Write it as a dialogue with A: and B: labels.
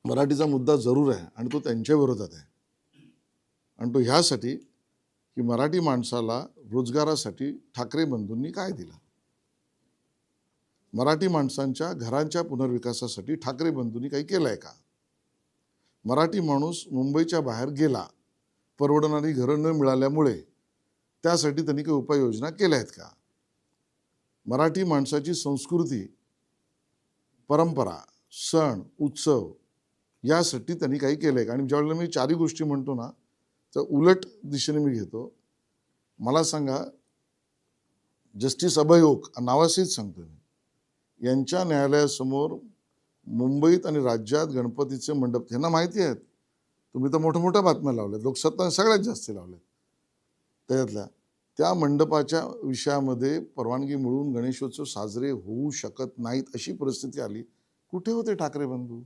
A: मराठीचा मुद्दा जरूर आहे आणि तो त्यांच्या विरोधात आहे. आणि तो ह्यासाठी की मराठी माणसाला रोजगारासाठी ठाकरे बंधूंनी काय दिलं, मराठी माणसांच्या घरांच्या पुनर्विकासासाठी ठाकरे बंधूंनी काही केलंय का, मराठी माणूस मुंबईच्या बाहेर गेला परवडणारी घरं न मिळाल्यामुळे त्यासाठी त्यांनी काही उपाययोजना केल्या आहेत का, मराठी माणसाची संस्कृती परंपरा सण उत्सव यासाठी त्यांनी काही केलंय का. आणि ज्यावेळेला मी चारही गोष्टी म्हणतो ना तर उलट दिशेने मी घेतो. मला सांगा, जस्टिस अभय ओक नावासहित सांगतो मी, यांच्या न्यायालयासमोर मुंबईत आणि राज्यात गणपतीचे मंडप त्यांना माहिती आहेत. तुम्ही तर मोठ्या मोठ्या बातम्या लावल्यात, लोकसत्ता सगळ्यात जास्त लावल्यात. त्याच्यातल्या त्या मंडपाच्या विषयामध्ये परवानगी मिळून गणेशोत्सव साजरे होऊ शकत नाहीत अशी परिस्थिती आली. कुठे होते ठाकरे बंधू?